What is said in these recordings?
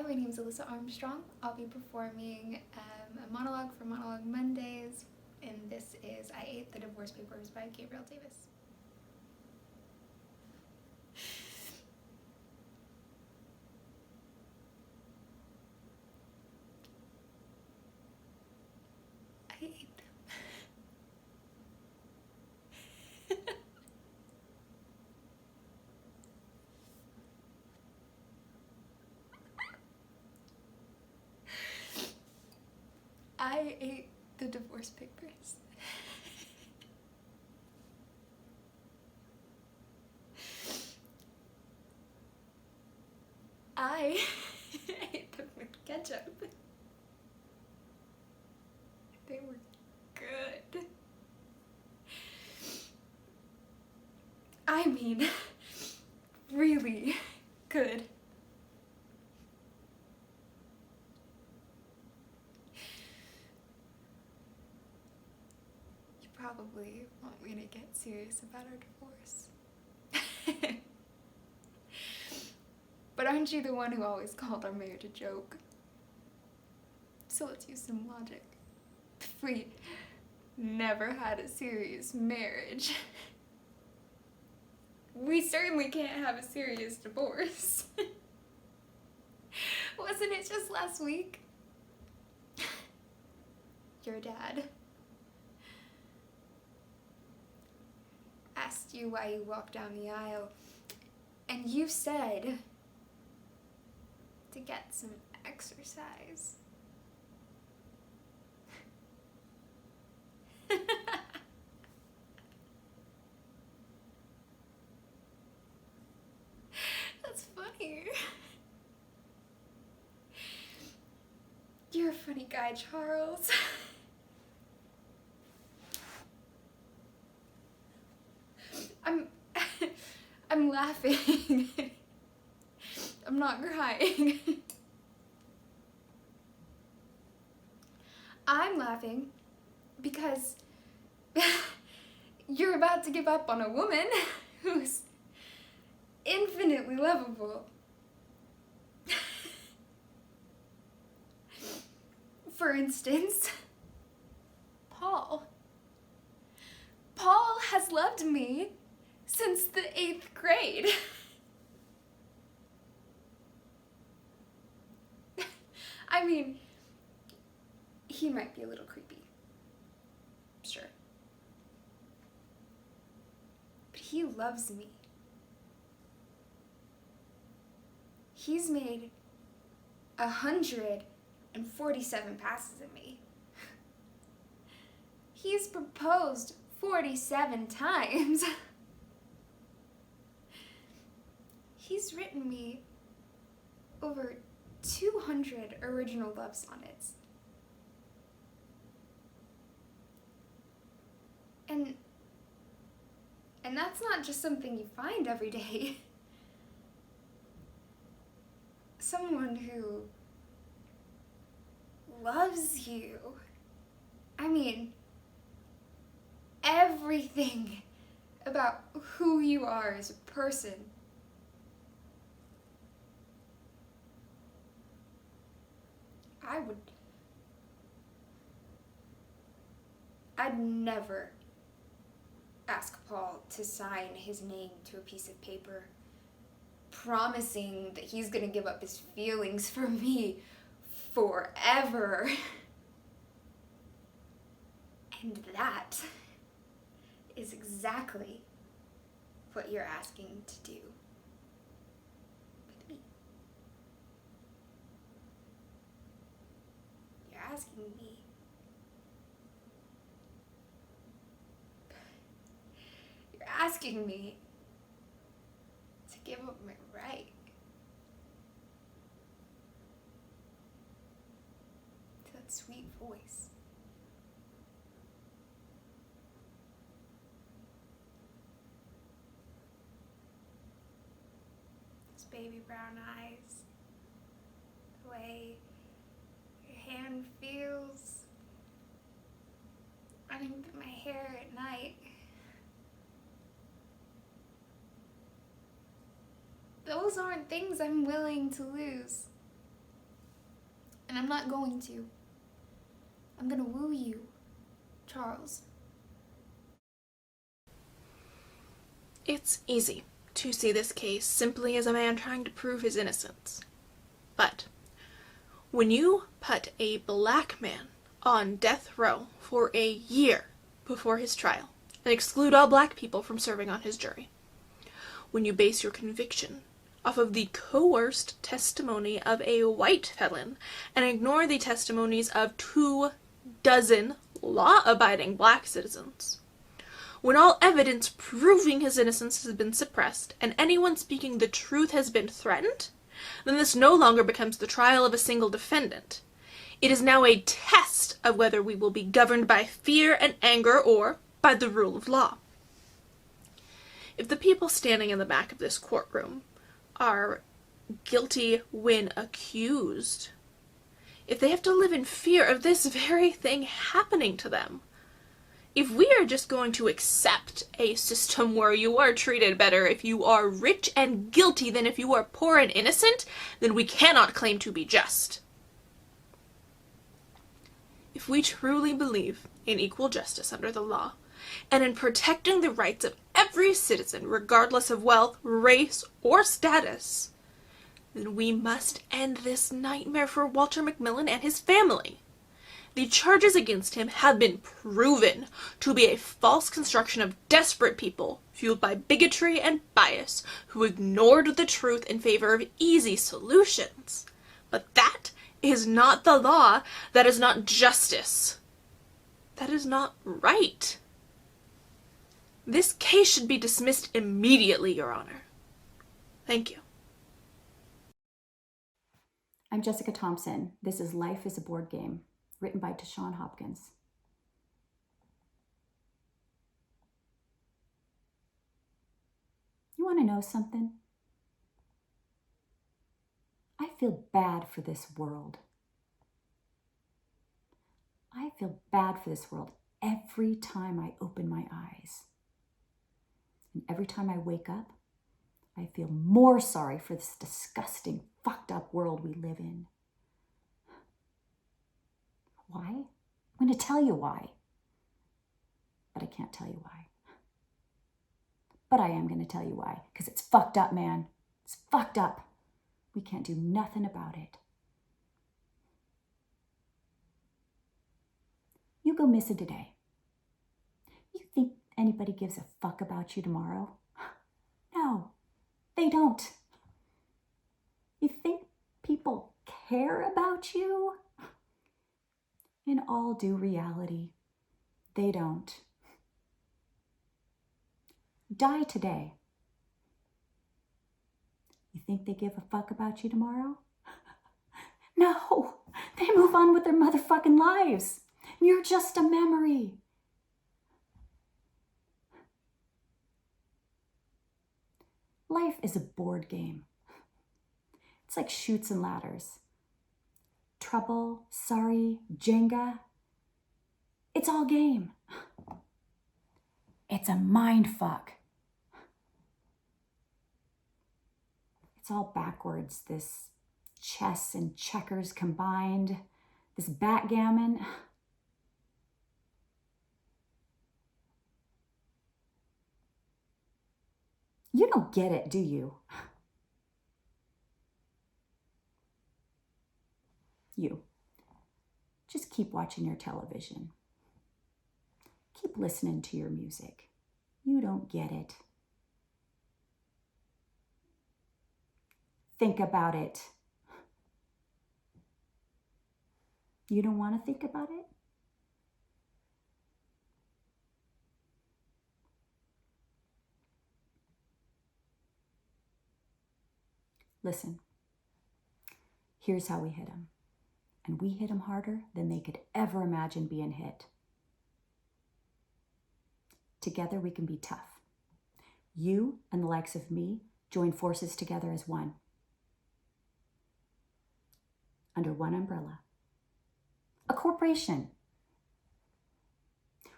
Hi, my name is Alyssa Armstrong. I'll be performing a monologue for Monologue Mondays, and this is I Ate the Divorce Papers by Gabriel Davis. I ate them. I ate the divorce papers. I ate them with ketchup. They were good. I mean, really good. You probably want me to get serious about our divorce. But aren't you the one who always called our marriage a joke? So let's use some logic. We never had a serious marriage. We certainly can't have a serious divorce. Wasn't it just last week? Your dad asked you why you walked down the aisle, and you said to get some exercise. That's funny. You're a funny guy, Charles. I'm laughing. I'm not crying. I'm laughing because you're about to give up on a woman who's infinitely lovable. For instance, Paul. Paul has loved me since the 8th grade. I mean, he might be a little creepy. Sure. But he loves me. He's made 147 passes at me. He's proposed 47 times. He's written me over 200 original love sonnets. And that's not just something you find every day. Someone who loves you. I mean, everything about who you are as a person. I'd never ask Paul to sign his name to a piece of paper, promising that he's gonna give up his feelings for me forever. And that is exactly what you're asking to do with me. You're asking me to give up my right to that sweet voice. Those baby brown eyes, the way your hand feels running through my hair at night. Those aren't things I'm willing to lose. And I'm not going to. I'm gonna woo you, Charles. It's easy to see this case simply as a man trying to prove his innocence. But when you put a black man on death row for a year before his trial and exclude all black people from serving on his jury, when you base your conviction off of the coerced testimony of a white felon and ignore the testimonies of 24 law-abiding black citizens, when all evidence proving his innocence has been suppressed and anyone speaking the truth has been threatened, then this no longer becomes the trial of a single defendant. It is now a test of whether we will be governed by fear and anger or by the rule of law. If the people standing in the back of this courtroom are guilty when accused, if they have to live in fear of this very thing happening to them, if we are just going to accept a system where you are treated better if you are rich and guilty than if you are poor and innocent, then we cannot claim to be just. If we truly believe in equal justice under the law, and in protecting the rights of every citizen regardless of wealth, race, or status, then we must end this nightmare for Walter McMillan and his family. The charges against him have been proven to be a false construction of desperate people fueled by bigotry and bias who ignored the truth in favor of easy solutions. But that is not the law. That is not justice. That is not right. This case should be dismissed immediately, Your Honor. Thank you. I'm Jessica Thompson. This is Life is a Board Game, written by Tashawn Hopkins. You want to know something? I feel bad for this world. I feel bad for this world every time I open my eyes. And every time I wake up, I feel more sorry for this disgusting, fucked up world we live in. Why? I'm going to tell you why. But I can't tell you why. But I am going to tell you why. Because it's fucked up, man. It's fucked up. We can't do nothing about it. You go missing today. You think anybody gives a fuck about you tomorrow? No, they don't. You think people care about you? In all due reality, they don't. Die today. You think they give a fuck about you tomorrow? No, they move on with their motherfucking lives. You're just a memory. Life is a board game. It's like Chutes and Ladders. Trouble, Sorry, Jenga. It's all game. It's a mind fuck. It's all backwards, this chess and checkers combined, this backgammon. You don't get it, do you? You. Just keep watching your television. Keep listening to your music. You don't get it. Think about it. You don't want to think about it? Listen, here's how we hit them. And we hit them harder than they could ever imagine being hit. Together we can be tough. You and the likes of me join forces together as one. Under one umbrella. A corporation.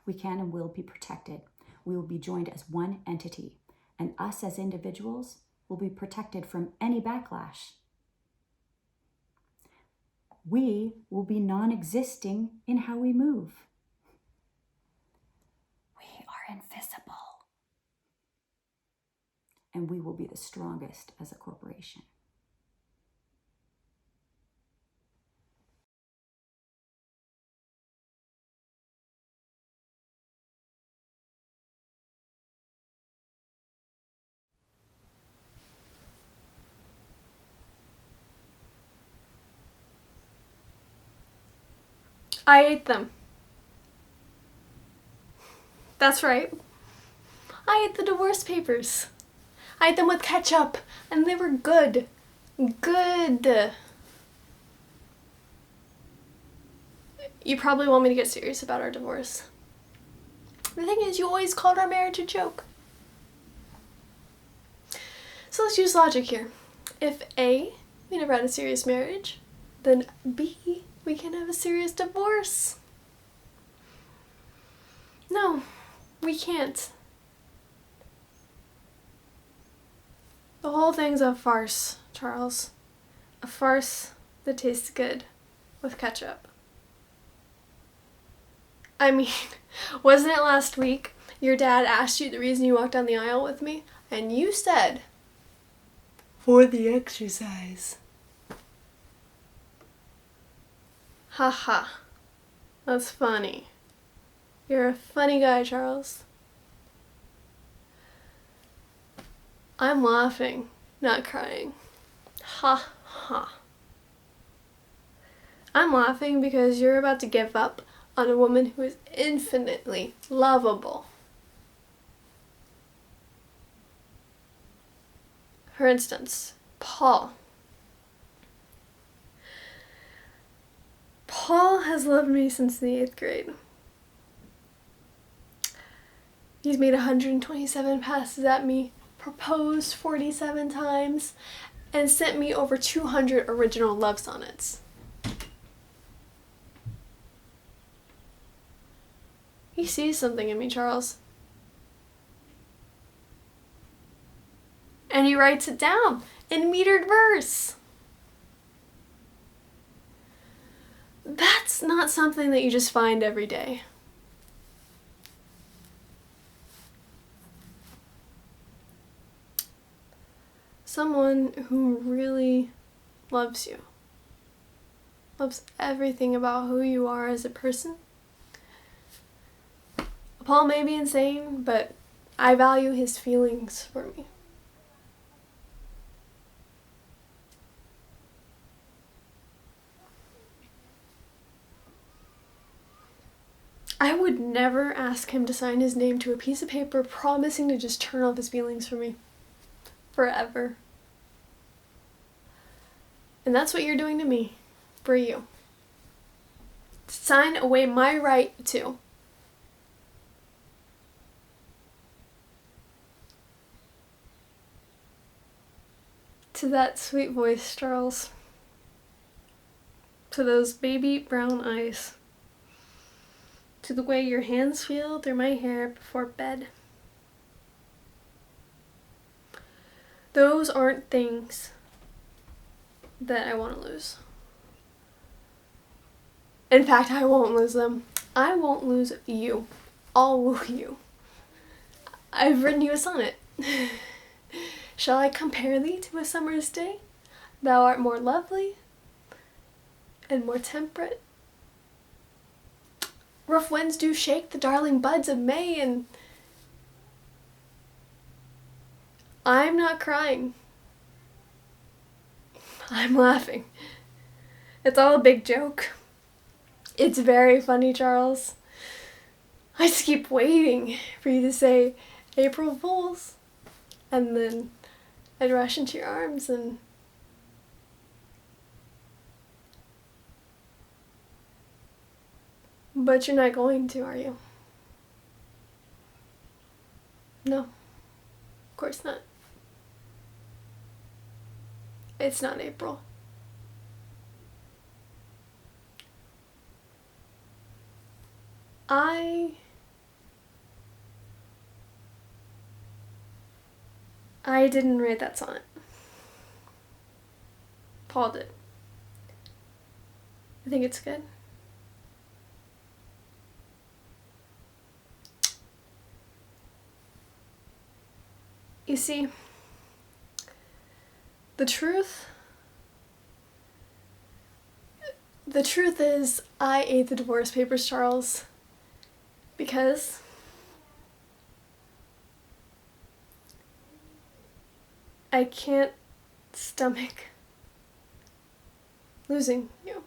We can and will be protected. We will be joined as one entity. And us as individuals will be protected from any backlash. we will be non-existing in how we move. We are invisible. And we will be the strongest as a corporation. I ate them. That's right. I ate the divorce papers. I ate them with ketchup, and they were good. Good. You probably want me to get serious about our divorce. The thing is, you always called our marriage a joke. So let's use logic here. If A, we never had a serious marriage, then B, we can have a serious divorce. No, we can't. The whole thing's a farce, Charles. A farce that tastes good with ketchup. I mean, wasn't it last week your dad asked you the reason you walked down the aisle with me? And you said, for the exercise. Haha. That's funny. You're a funny guy, Charles. I'm laughing, not crying. Ha ha. I'm laughing because you're about to give up on a woman who is infinitely lovable. For instance, Paul. Paul has loved me since the 8th grade. He's made 127 passes at me, proposed 47 times, and sent me over 200 original love sonnets. He sees something in me, Charles. And he writes it down in metered verse. That's not something that you just find every day. Someone who really loves you. Loves everything about who you are as a person. Paul may be insane, but I value his feelings for me. I would never ask him to sign his name to a piece of paper promising to just turn off his feelings for me. Forever. And that's what you're doing to me. For you. Sign away my right to. To that sweet voice, Charles. To those baby brown eyes. To the way your hands feel through my hair before bed. Those aren't things that I want to lose. In fact, I won't lose them. I won't lose you. I'll woo you. I've written you a sonnet. Shall I compare thee to a summer's day? Thou art more lovely and more temperate. Rough winds do shake the darling buds of May, and I'm not crying. I'm laughing. It's all a big joke. It's very funny, Charles. I just keep waiting for you to say April Fools, and then I'd rush into your arms and but you're not going to, are you? No, of course not. It's not April. I didn't write that sonnet. Paul did. I think it's good. You see, the truth is I ate the divorce papers, Charles, because I can't stomach losing you.